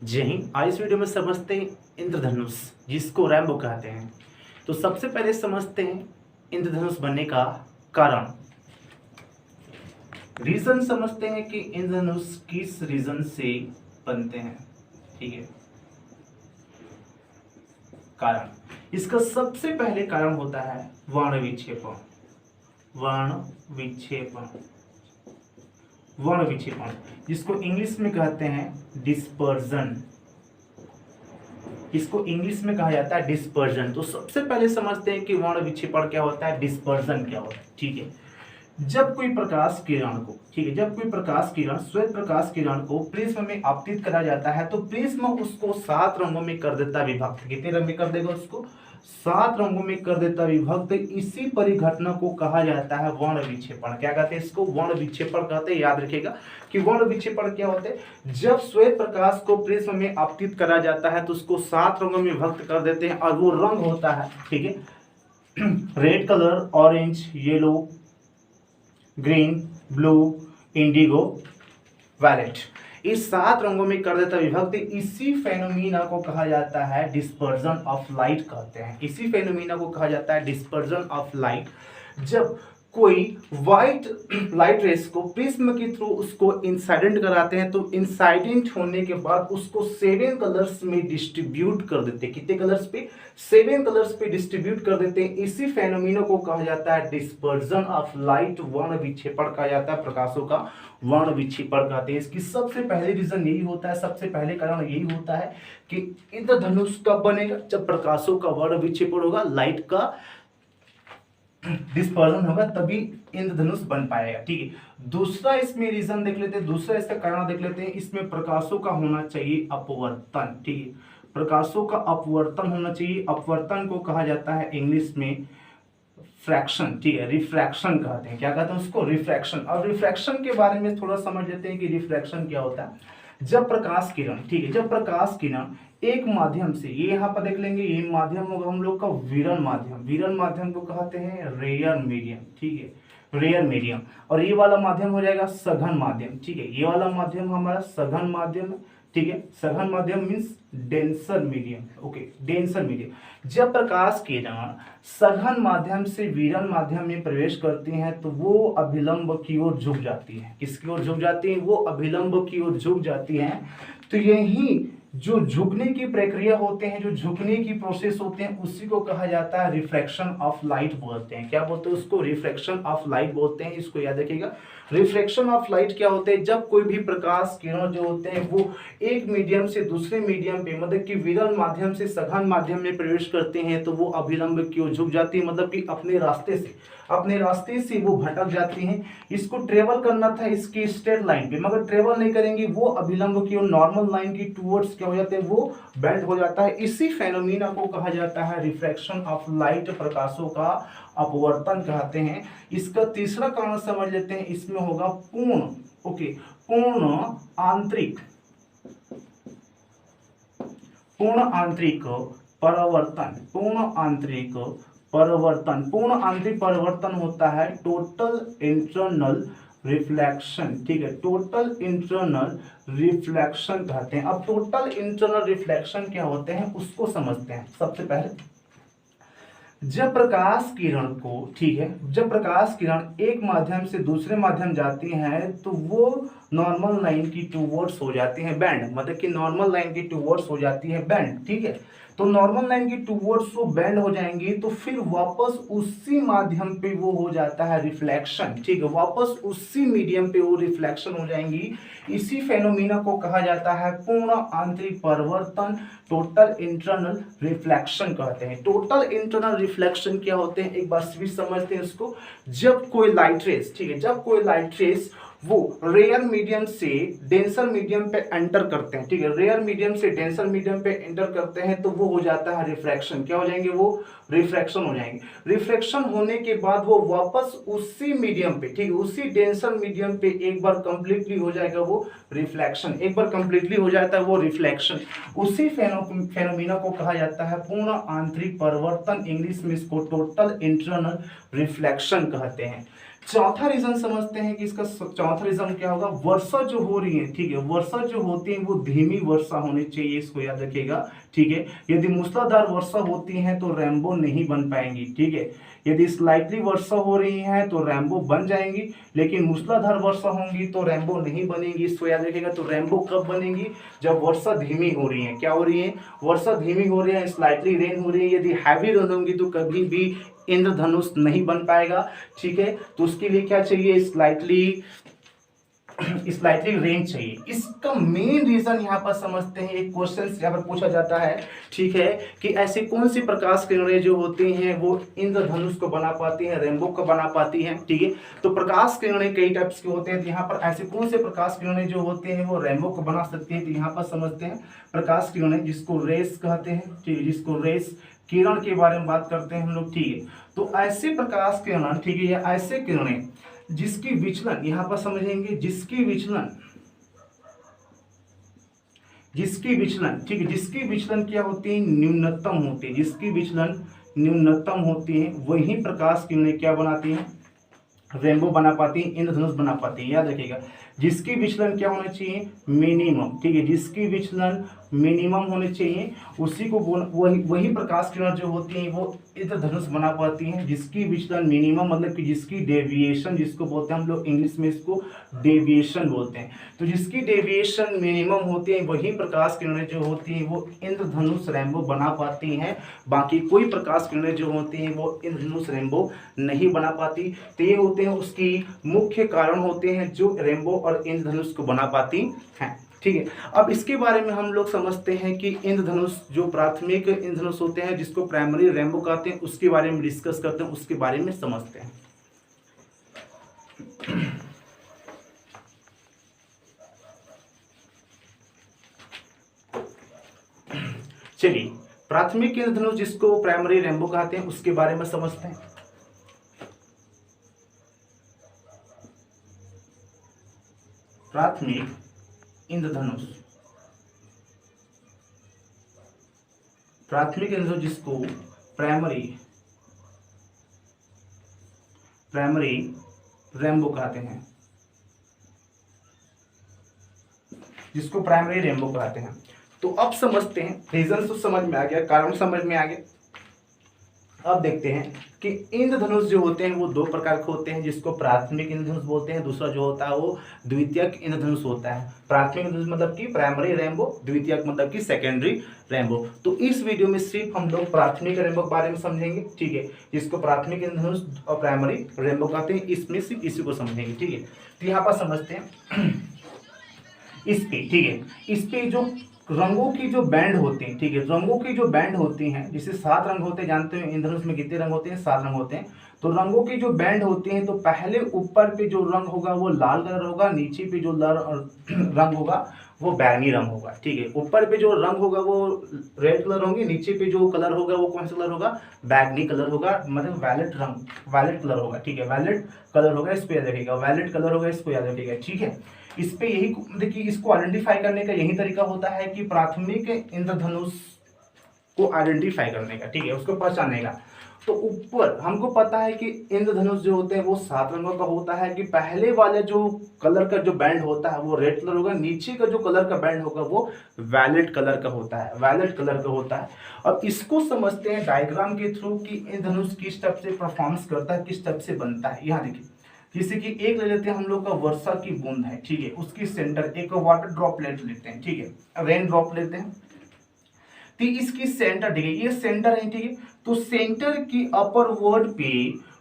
जय हिंद। आज इस वीडियो में समझते हैं इंद्रधनुष, जिसको रैम्बो कहते हैं। तो सबसे पहले समझते हैं इंद्रधनुष बनने का कारण। रीजन समझते हैं कि इंद्रधनुष किस रीजन से बनते हैं। ठीक है, कारण इसका सबसे पहले कारण होता है वर्ण विक्षेपण। वर्ण विक्षेपण, वर्ण विक्षेपण जिसको इंग्लिश में कहते हैं डिस्पर्जन। इसको इंग्लिश में कहा जाता है डिस्पर्जन। तो सबसे पहले समझते हैं कि वर्ण विक्षेपण क्या होता है, डिस्पर्जन क्या होता है। ठीक है, जब कोई प्रकाश किरण को, ठीक है, जब कोई प्रकाश किरण, श्वेत प्रकाश किरण को प्रिज्म में आपतित करा जाता है तो प्रिज्म उसको 7 रंगों में कर देता है विभक्त। कितने रंग में कर देगा उसको? 7 रंगों में कर देता विभक्त। इसी परिघटना को कहा जाता है वर्ण विक्षेपण। क्या कहते हैं इसको? वर्ण विक्षेपण कहते हैं। याद रखिएगा कि वर्ण विक्षेपण क्या होते हैं। जब श्वेत प्रकाश को प्रिज्म में आपतित करा जाता है तो उसको 7 रंगों में विभक्त कर देते हैं और वो रंग होता है, ठीक है, red colour, orange, yellow, green, blue, indigo, violet. इस 7 रंगों में कर देता विभक्त। इसी फेनोमिना को कहा जाता है डिस्पर्जन ऑफ लाइट कहते हैं। इसी फेनोमिना को कहा जाता है डिस्पर्जन ऑफ लाइट। जब कोई व्हाइट लाइट रेस को प्रिज्म के थ्रू उसको इंसाइडेंट कराते हैं तो इंसाइडेंट होने के बाद उसको 7 कलर्स में डिस्ट्रीब्यूट कर देते हैं। कितने कलर्स पे? 7 कलर्स पे डिस्ट्रीब्यूट कर देते हैं। इसी फेनोमिना को कहा जाता है डिस्पर्जन ऑफ लाइट। वर्ण विक्षेपण कहा जाता है, प्रकाशों का वर्ण विक्षेपण कहते हैं। इसकी सबसे पहले रीजन यही होता है, सबसे पहले कारण यही होता है कि इंद्रधनुष कब बनेगा? जब प्रकाशों का वर्ण विक्षेपण होगा, लाइट का डिस्पर्जन होगा, तभी इंद्रधनुष बन पाएगा। ठीक है, दूसरा इसमें रीजन देख लेते हैं, दूसरा इसका कारण देख लेते हैं। इसमें प्रकाशों का होना चाहिए अपवर्तन। ठीक है, प्रकाशों का अपवर्तन होना चाहिए। अपवर्तन को कहा जाता है इंग्लिश में फ्रैक्शन। ठीक है, रिफ्रैक्शन कहते हैं। क्या कहते हैं उसको? रिफ्रैक्शन। और रिफ्रैक्शन के बारे में थोड़ा समझ लेते हैं कि रिफ्रैक्शन क्या होता है। जब प्रकाश किरण, ठीक है, जब प्रकाश किरण एक माध्यम से, ये यहाँ पर देख लेंगे, ये माध्यम होगा हम लोग का विरल माध्यम। विरल माध्यम को कहते हैं रेयर मीडियम। ठीक है, रेयर मीडियम। और ये वाला माध्यम हो जाएगा सघन माध्यम। ठीक है, ये वाला माध्यम हमारा सघन माध्यम है। ठीक है, सघन माध्यम means denser medium. Okay, denser medium. जब प्रकाश किरण सघन माध्यम से विरल माध्यम में प्रवेश करती हैं तो वो अभिलंब की ओर झुक जाती है। किसकी ओर झुक जाती है? वो अभिलंब की ओर झुक जाती हैं। तो यही जो झुकने की प्रक्रिया होते हैं, जो झुकने की प्रोसेस होते हैं, उसी को कहा जाता है रिफ्रैक्शन ऑफ लाइट बोलते हैं। क्या बोलते हैं उसको? रिफ्रैक्शन ऑफ लाइट बोलते हैं। इसको याद रखिएगा। रिफ्रैक्शन ऑफ लाइट क्या होते हैं? जब कोई भी प्रकाश किरण जो होते हैं वो एक मीडियम से दूसरे मीडियम पे, मतलब कि विरल माध्यम से सघन माध्यम में प्रवेश करते हैं तो वो अभिलंब की ओर झुक जाती है, मतलब कि अपने रास्ते से वो भटक जाती हैं। इसको ट्रेवल करना था इसकी स्ट्रेट लाइन पे, मगर ट्रेवल नहीं करेंगी, वो अभिलंब की ओर नॉर्मल लाइन की टूवर्ड्स क्या हो जाते हैं? वो बेंड हो जाता है। इसी फेनोमिना को कहा जाता है रिफ्रैक्शन ऑफ लाइट। प्रकाशों का अपवर्तन कहते हैं। इसका तीसरा कारण समझ लेते हैं। इसमें होगा पूर्ण, ओके, पूर्ण आंतरिक परावर्तन। पूर्ण आंतरिक परिवर्तन होता है टोटल इंटरनल रिफ्लेक्शन। ठीक है, टोटल इंटरनल रिफ्लेक्शन कहते हैं। अब टोटल इंटरनल रिफ्लेक्शन क्या होते हैं उसको समझते हैं। सबसे पहले जब प्रकाश किरण को, ठीक है, जब प्रकाश किरण एक माध्यम से दूसरे माध्यम जाती है तो वो नॉर्मल लाइन की टूवर्ड्स हो जाती है बैंड, मतलब कि नॉर्मल लाइन की टूवर्ड्स हो जाती है बैंड। ठीक है, तो नॉर्मल लाइन की टूवर्ड्स वो बैंड हो जाएंगी तो फिर वापस उसी माध्यम पे वो हो जाता है रिफ्लेक्शन। ठीक है, वापस उसी मीडियम पे वो रिफ्लेक्शन हो जाएंगी। इसी फेनोमिना को कहा जाता है पूर्ण आंतरिक परिवर्तन, टोटल इंटरनल रिफ्लेक्शन कहते हैं। टोटल इंटरनल रिफ्लेक्शन क्या होते हैं एक बार भी समझते हैं इसको। जब कोई लाइट रेस, ठीक है, जब कोई लाइट रेस वो रेयर मीडियम से डेंसर मीडियम पे एंटर करते हैं, ठीक है, रेयर मीडियम से डेंसर मीडियम पे एंटर करते हैं तो वो हो जाता है रिफ्रैक्शन। क्या हो जाएंगे? वो रिफ्रैक्शन हो जाएंगे। रिफ्रैक्शन होने के बाद वो वापस उसी मीडियम पे, ठीक है, उसी डेंसर मीडियम पे एक बार कंप्लीटली हो जाएगा वो रिफ्लेक्शन। एक बार कंप्लीटली हो जाता है वो रिफ्लेक्शन। उसी फेनोमिना को कहा जाता है पूर्ण आंतरिक परिवर्तन। इंग्लिश में इसको टोटल इंटरनल रिफ्लेक्शन कहते हैं। चौथा रीजन समझते हैं कि इसका चौथा रीजन क्या होगा, वर्षा जो हो रही है, ठीक है, वर्षा जो होती है वो धीमी वर्षा होनी चाहिए, इसको याद रखिएगा, ठीक है। यदि मूसलाधार वर्षा होती है तो रेनबो नहीं बन पाएंगी, ठीक है। यदि स्लाइटली वर्षा हो रही है तो रेनबो बन जाएंगी, लेकिन मूसलाधार वर्षा होंगी तो रेनबो नहीं बनेगी, इसको याद रखिएगा। तो रेनबो कब बनेगी, जब वर्षा धीमी हो रही है। क्या हो रही है, वर्षा धीमी हो रही है, स्लाइटली रेन हो रही है। यदि हैवी रेन होगी तो कभी भी इंद्रधनुष नहीं बन पाएगा, ठीक है। तो उसके लिए क्या चाहिए, स्लाइटली रेंज चाहिए। इसका मेन रीजन यहाँ पर समझते हैं, एक क्वेश्चन यहाँ पर पूछा जाता है, ठीक है, कि ऐसी कौन सी प्रकाश किरणें जो होती हैं वो इंद्रधनुष को बना पाती हैं, रेनबो को बना पाती हैं, ठीक है। तो प्रकाश किरणें कई टाइप्स की होते हैं, तो यहाँ पर ऐसे कौन से प्रकाश किरणें जो होते हैं वो रेनबो को बना सकती है। तो यहाँ पर समझते हैं प्रकाश किरणें, जिसको रेस कहते हैं, ठीक है, जिसको रेस किरण के बारे में बात करते हैं हम लोग, ठीक है। तो ऐसे प्रकाश किरण, ठीक है, या ऐसे किरणें जिसकी विचलन, यहां पर समझेंगे, जिसकी विचलन, ठीक है, जिसकी विचलन क्या होती है, न्यूनतम होती है, जिसकी विचलन न्यूनतम होती है, वही प्रकाश किरणें क्या बनाती हैं, रेनबो बना पाती है, इंद्रधनुष बना पाती है। याद रखिएगा, जिसकी विचलन क्या होना चाहिए, मिनिमम, ठीक है, जिसकी विचलन मिनिमम होने चाहिए, उसी को वही प्रकाश किरण जो होती है वो इंद्रधनुष बना पाती हैं। जिसकी विचलन मिनिमम मतलब कि जिसकी डेविएशन, जिसको बोलते हैं हम लोग इंग्लिश में इसको डेविएशन बोलते हैं। तो जिसकी डेविएशन मिनिमम होती है वही प्रकाश किरणें जो होती हैं वो इंद्रधनुष रेनबो बना पाती हैं। बाकी कोई प्रकाश किरणें जो होती हैं वो इंद्रधनुष रेनबो नहीं बना पाती। तो ये होते हैं उसकी मुख्य कारण होते हैं जो रेनबो और इंद्रधनुष को बना पाती हैं, ठीक है। अब इसके बारे में हम लोग समझते हैं कि इंद्रधनुष जो प्राथमिक इंद्रधनुष होते हैं, जिसको प्राइमरी रेनबो कहते हैं, उसके बारे में डिस्कस करते हैं, उसके बारे में समझते हैं। चलिए, प्राथमिक इंद्रधनुष जिसको प्राइमरी रेनबो कहते हैं उसके बारे में समझते हैं। प्राथमिक इंद्रधनुष, प्राथमिक इंद्रधनुष जिसको प्राइमरी रेनबो कहते हैं, जिसको प्राइमरी रेनबो कहते हैं। तो अब समझते हैं, रीजन तो समझ में आ गया, कारण समझ में आ गया। अब देखते हैं कि इंद्रधनुष जो होते हैं वो दो प्रकार के होते हैं, जिसको प्राथमिक इंद्रधनुष बोलते हैं, दूसरा जो होता है वो द्वितीयक इंद्रधनुष होता है। प्राथमिक इंद्रधनुष मतलब कि प्राइमरी रेनबो, द्वितीयक मतलब कि सेकेंडरी रेनबो। तो इस वीडियो में सिर्फ हम लोग प्राथमिक रेनबो के बारे में समझेंगे, ठीक है, जिसको प्राथमिक इंद्रधनुष और प्राइमरी रेनबो कहते हैं, इसमें सिर्फ इसी को समझेंगे, ठीक है। तो यहाँ पर समझते हैं इस पे, ठीक है, इस पे जो रंगों की जो बैंड होती है, ठीक है, रंगों की जो बैंड होती हैं, जिसे 7 रंग होते हैं, जानते हो इंद्रधनुष में कितने रंग होते हैं, 7 रंग होते हैं। तो रंगों की जो बैंड होती हैं, तो पहले ऊपर पे जो रंग होगा वो लाल कलर होगा, नीचे पे जो रंग होगा वो बैंगनी रंग होगा, ठीक है। ऊपर पे जो रंग होगा वो रेड कलर होंगे, नीचे पे जो कलर होगा वो कौन सा कलर होगा, बैंगनी कलर होगा, मतलब वैलेट कलर होगा, ठीक है, वैलेट कलर होगा, इसको याद रखिएगा, वैलेट कलर होगा, इसको याद रखिएगा, ठीक है। इस पे यही देखिए, इसको आइडेंटिफाई करने का यही तरीका होता है कि प्राथमिक इंद्रधनुष को आइडेंटिफाई करने का, ठीक है, उसको पहचानने का। तो ऊपर हमको पता है कि इंद्रधनुष जो होते हैं वो 7 रंगों का होता है, कि पहले वाले जो कलर का जो बैंड होता है वो रेड कलर होगा, नीचे का जो कलर का बैंड होगा वो वैलेट कलर का होता है, वैलेट कलर का होता है। अब इसको समझते हैं डायग्राम के थ्रू कि इंद्रधनुष किस टाइप से परफॉर्म्स करता है, किस टाइप से बनता है। यहाँ देखिए, जैसे कि एक ले लेते हैं हम लोग का वर्षा की बूंद है, ठीक है, उसकी सेंटर एक वाटर ड्रॉपलेट लेते हैं, ठीक है, रेन ड्रॉप लेते हैं। तो इसकी सेंटर, ठीक है, ये सेंटर है, ठीक है। तो सेंटर की अपर वर्ड पे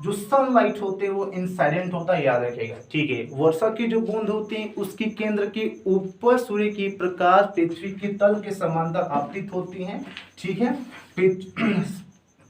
जो सनलाइट होते हैं वो इंसाइडेंट होता है, याद रखिएगा, ठीक है। वर्षा की जो बूंद होती है उसकी केंद्र के ऊपर सूर्य की प्रकाश पृथ्वी की तल के समांतर आपतित होती है, ठीक है,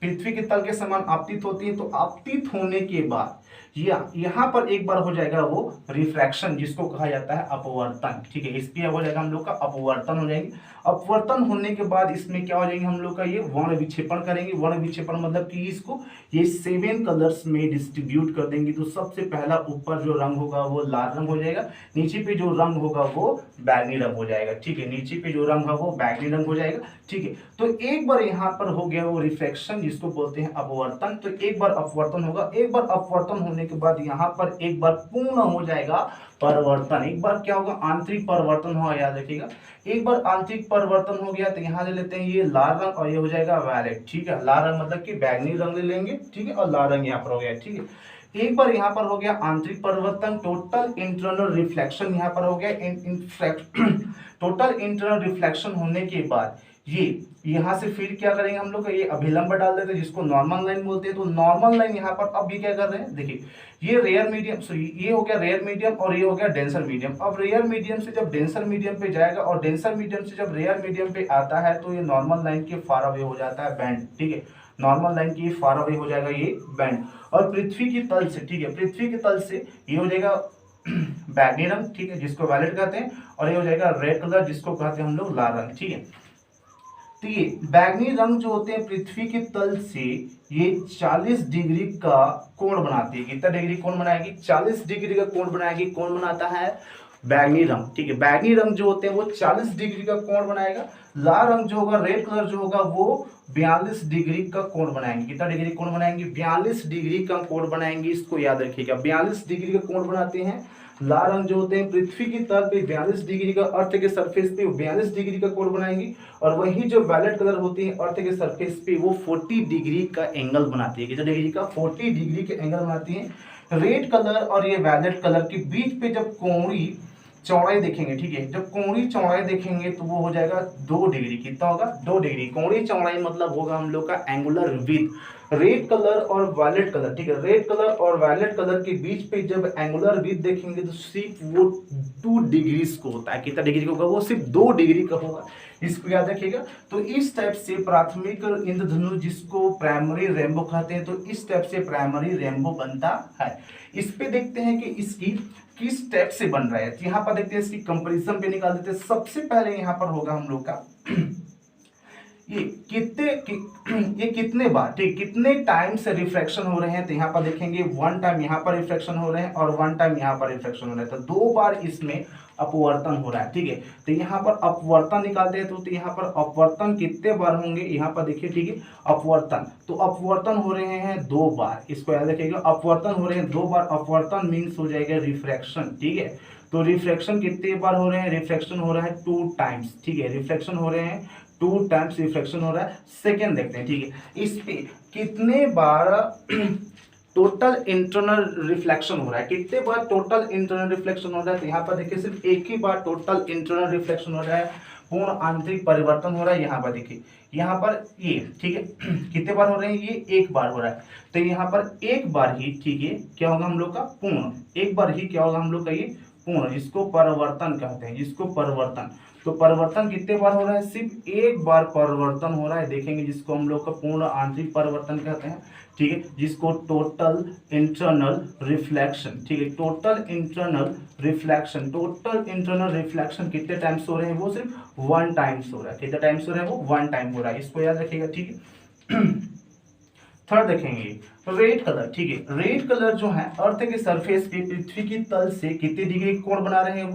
पृथ्वी के तल के समान आपतित होती है। तो आपतित होने के बाद यहाँ पर एक बार हो जाएगा वो रिफ्रैक्शन, जिसको कहा जाता है अपवर्तन, ठीक है, इसकी हो जाएगा हम लोग का अपवर्तन हो जाएगी। अपवर्तन होने के बाद इसमें क्या हो जाएंगे हम लोग का, ये वर्ण विक्षेपण करेंगे। वर्ण विक्षेपण मतलब कि इसको ये 7 कलर्स में डिस्ट्रीब्यूट कर देंगे। तो सबसे पहला ऊपर जो रंग होगा वो लाल रंग हो जाएगा, नीचे पे जो रंग होगा वो बैगनी रंग हो जाएगा, ठीक है। नीचे पे जो रंग है वो बैगनी रंग हो जाएगा, ठीक है। तो एक बार यहाँ पर हो गया वो रिफ्लेक्शन, जिसको बोलते हैं अपवर्तन। तो एक बार अपवर्तन होगा, एक बार अपवर्तन होने के बाद यहाँ पर एक बार पूर्ण हो जाएगा परिवर्तन। एक बार क्या होगा, आंतरिक परिवर्तन होगा, याद रखिएगा। एक बार आंतरिक परिवर्तन हो गया तो यहाँ ले लेते हैं ये लाल रंग और ये हो जाएगा वायलेट, ठीक है। लाल रंग मतलब कि बैगनी रंग ले लेंगे, ठीक है, और लाल रंग यहाँ पर हो गया, ठीक है। एक बार यहाँ पर हो गया आंतरिक परिवर्तन, टोटल इंटरनल रिफ्लेक्शन यहाँ पर हो गया। टोटल इंटरनल रिफ्लेक्शन होने के बाद ये यहाँ से फिर क्या करेंगे हम लोग, ये अभिलंब डाल देते हैं जिसको नॉर्मल लाइन बोलते हैं। तो नॉर्मल लाइन यहाँ पर अब ये क्या कर रहे हैं, देखिए ये रेयर मीडियम, सॉरी ये हो गया रेयर मीडियम और ये हो गया डेंसर मीडियम। अब रेयर मीडियम से जब डेंसर मीडियम पे जाएगा और डेंसर मीडियम से जब रेयर मीडियम पे आता है तो ये नॉर्मल लाइन के फार अवे हो जाता है बैंड, ठीक है। नॉर्मल लाइन की फार अवे हो जाएगा ये बैंड। और पृथ्वी की तल से, ठीक है, पृथ्वी की तल से ये हो जाएगा बैगनी रंग, ठीक है, जिसको वायलेट कहते हैं, और ये हो जाएगा रेड कलर जिसको कहते हैं हम लोग लाल रंग, ठीक है। तो ये बैगनी रंग जो होते हैं पृथ्वी के तल से ये 40 डिग्री का कोण बनाती है। कितना डिग्री कोण बनाएगी, 40 डिग्री का कोण बनाएगी। कौन बनाता है, बैगनी रंग, ठीक है। बैगनी रंग जो होते हैं वो 40 डिग्री का कोण बनाएगा। लाल रंग जो होगा, रेड कलर जो होगा वो 42 डिग्री का कोण बनाएंगे। कितना डिग्री कोण बनाएंगे, 42 डिग्री का कोण बनाएंगे। इसको याद रखिएगा, 42 डिग्री का कोण बनाते हैं। लाल रंग जो होते हैं पृथ्वी की तल पे 42 डिग्री का, अर्थ के सरफेस पे 42 डिग्री का कोण बनाएंगी। और वही जो वैलेट कलर होती है अर्थ के सरफेस पे वो 40 डिग्री का एंगल बनाती है। कितना डिग्री का, 40 डिग्री के एंगल बनाती है। रेड कलर और ये वैलेट कलर के बीच पे जब कोणीय चौड़ाई देखेंगे, ठीक है, जब कोणीय चौड़ाई देखेंगे तो वो हो जाएगा 2 डिग्री। कितना होगा, 2 डिग्री। कोणीय चौड़ाई मतलब होगा हम लोग का एंगुलर विड्थ। रेड कलर और वायलेट कलर, ठीक है, रेड कलर और वायलेट कलर के बीच पे जब एंगुलर विड्थ देखेंगे तो सिर्फ वो 2 डिग्री को होता है। कितना डिग्री का होगा, वो सिर्फ 2 डिग्री का होगा। इसको याद रखिएगा। तो इस टाइप से प्राथमिक इंद्रधनुष जिसको प्राइमरी रेनबो कहते हैं, तो इस टाइप से प्राइमरी रेनबो बनता है। इस पे देखते हैं कि इसकी किस टाइप से बन रहा है। यहाँ पर देखते हैं, इसकी कंपैरिजन पे निकाल देते हैं। सबसे पहले यहाँ पर होगा हम लोग का ये कितने बार, ठीक, कितने टाइम से रिफ्रैक्शन हो रहे हैं। तो यहाँ पर देखेंगे 1 टाइम यहाँ पर रिफ्रैक्शन हो रहे हैं और 1 टाइम यहाँ पर रिफ्रैक्शन हो रहे हैं। तो 2 बार इसमें अपवर्तन हो रहा है, ठीक है। तो यहाँ पर अपवर्तन निकालते हैं तो यहाँ पर अपवर्तन कितने बार होंगे, यहाँ पर देखिए, ठीक है, अपवर्तन। तो अपवर्तन हो रहे हैं 2 बार। इसको याद रखिएगा, अपवर्तन हो रहे हैं 2 बार। अपवर्तन मीन्स हो जाएगा रिफ्रैक्शन, ठीक है। तो रिफ्रैक्शन कितने बार हो रहे हैं, रिफ्रैक्शन हो रहा है 2 टाइम्स, ठीक है। रिफ्रैक्शन हो रहे हैं 2 टाइम्स रिफ्रैक्शन हो रहा है। सेकेंड देखते हैं, ठीक है, इस पे कितने बार टोटल इंटरनल रिफ्लेक्शन हो रहा है। कितने बार टोटल इंटरनल रिफ्लेक्शन हो रहा है। तो यहाँ पर देखिए सिर्फ एक ही बार टोटल इंटरनल रिफ्लेक्शन हो रहा है, पूर्ण आंतरिक परिवर्तन हो रहा है। यहाँ पर देखिए, यहाँ पर ये, ठीक है, कितने बार हो रहे हैं, ये 1 बार हो रहा है। तो यहाँ पर 1 बार ही, ठीक है, क्या होगा हम लोग का, पूर्ण। 1 बार ही क्या होगा हम लोग का, ये पूर्ण, जिसको परिवर्तन कहते हैं, जिसको परिवर्तन। तो परिवर्तन कितने बार हो रहा है, सिर्फ 1 बार परिवर्तन हो रहा है। देखेंगे जिसको हम लोग का पूर्ण आंतरिक परिवर्तन कहते हैं, ठीक है, जिसको टोटल इंटरनल रिफ्लेक्शन, ठीक है, total internal reflection. Total internal reflection कितने टाइम्स हो रहे हैं, वो सिर्फ 1 टाइम्स हो रहा है। कितने टाइम्स हो रहा है, वो 1 टाइम हो रहा है। इसको याद रखिएगा, ठीक है। थर्ड देखेंगे रेड कलर, ठीक है। रेड कलर जो है अर्थ के सरफेस पे पृथ्वी की तल से कितने डिग्री कोण बना रहे हैं,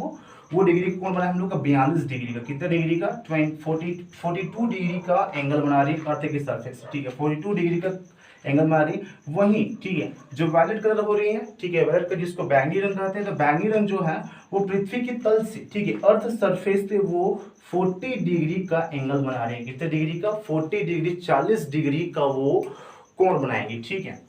वो डिग्री कोण बना है हम लोग का 42 डिग्री का। कितने डिग्री का, 42 डिग्री का एंगल बना रही है अर्थ के सरफेस, ठीक है, 42 डिग्री का एंगल बना रही। वहीं, ठीक है, जो वायलेट कलर हो रही है, ठीक है, वायलेट कलर जिसको बैंगनी रंग कहते हैं, तो बैंगनी रंग जो है वो पृथ्वी की तल से, ठीक है, अर्थ सरफेस पे वो 40 डिग्री का एंगल बना रहे हैं। कितने डिग्री का, 40 डिग्री, 40 डिग्री का वो कोण बनाएंगे, ठीक है।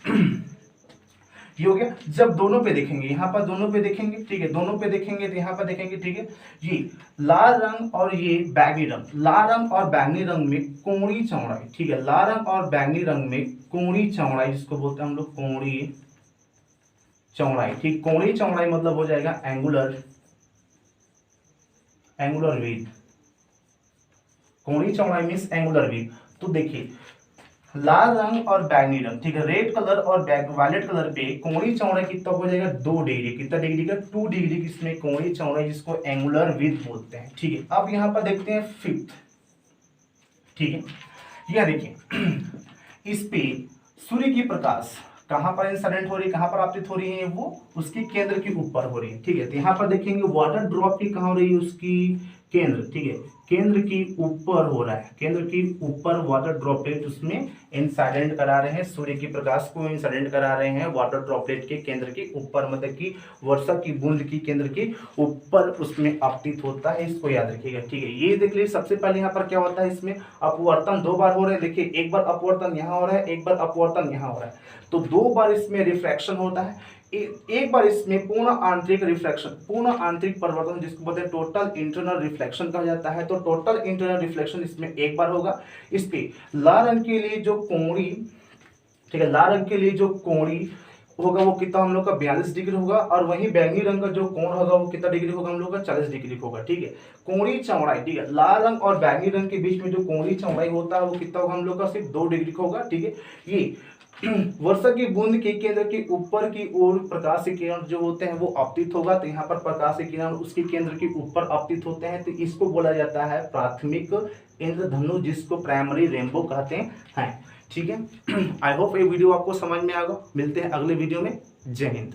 ये हो गया। जब दोनों पे देखेंगे, यहाँ पर दोनों पे देखेंगे, ठीक है, दोनों पे देखेंगे तो यहाँ पर देखेंगे, ठीक है, ये लाल रंग और ये बैगनी रंग, लाल रंग और बैगनी रंग में कोणीय चौड़ाई, ठीक है, लाल रंग और बैगनी रंग में कोणीय चौड़ाई, जिसको बोलते हैं हम लोग कोणीय चौड़ाई, ठीक। कोणीय चौड़ाई मतलब हो जाएगा एंगुलर विड्थ। कोणीय चौड़ाई मीन्स एंगुलर विड्थ। तो देखिए लाल रंग और बैगनी रंग, ठीक है, रेड कलर और वायलेट कलर पे कोणीय चौड़ाई कितना हो जाएगा, 2 डिग्री। कितना डिग्री का, 2 डिग्री किसमें कोणीय चौड़ाई, जिसको एंगुलर विड्थ बोलते हैं, ठीक है। अब यहाँ पर देखते हैं फिफ्थ, ठीक है, यह देखिए इस पे सूर्य की प्रकाश कहाँ पर इंसिडेंट हो रही है, कहाँ पर आपतित हो रही है, वो उसकी केंद्र के ऊपर हो रही है। ठीक है, तो यहाँ पर देखेंगे वाटर ड्रॉप की कहाँ हो रही है, उसकी केंद्र, ठीक है, केंद्र की ऊपर हो रहा है, केंद्र की ऊपर वाटर ड्रॉपलेट उसमें इंसिडेंट करा रहे हैं, सूर्य की प्रकाश को इंसिडेंट करा रहे हैं वाटर ड्रॉपलेट के केंद्र के ऊपर, मतलब कि वर्षा की बूंद की केंद्र के ऊपर उसमें आपतित होता है, इसको याद रखिएगा। ठीक है, ये देख लीजिए सबसे पहले यहाँ पर क्या होता है, इसमें अपवर्तन 2 बार हो रहे हैं। देखिए एक बार अपवर्तन यहाँ हो रहा है, एक बार अपवर्तन यहाँ हो रहा है, तो 2 बार इसमें रिफ्रैक्शन होता है। एक बार इसमें पूर्ण आंतरिक रिफ्लेक्शन, पूर्ण आंतरिक परिवर्तन जिसको बोलते हैं टोटल इंटरनल रिफ्लेक्शन कहा जाता है, तो टोटल इंटरनल रिफ्लेक्शन इसमें एक बार होगा। इस पे लाल रंग के लिए जो कोणी, ठीक है, लाल रंग के लिए जो कोणी होगा वो कितना हम लोग का 42 डिग्री होगा, और वहीं बैंगनी रंग का जो कोण होगा वो कितना डिग्री होगा हम लोग का 40 डिग्री होगा। ठीक है, कोणी चौड़ाई, ठीक है, लाल रंग और बैंगनी रंग के बीच में जो कोणी चौड़ाई होता है वो कितना होगा हम लोग का, सिर्फ 2 डिग्री होगा। ठीक है, ये वर्षा की बूंद के केंद्र के ऊपर की ओर प्रकाश के किरण जो होते हैं वो आपतित होगा, तो यहाँ पर प्रकाश के किरण उसके केंद्र के ऊपर आपतित होते हैं, तो इसको बोला जाता है प्राथमिक इंद्रधनुष, जिसको प्राइमरी रेनबो कहते हैं। ठीक है, आई होप ये वीडियो आपको समझ में आएगा। मिलते हैं अगले वीडियो में। जय हिंद।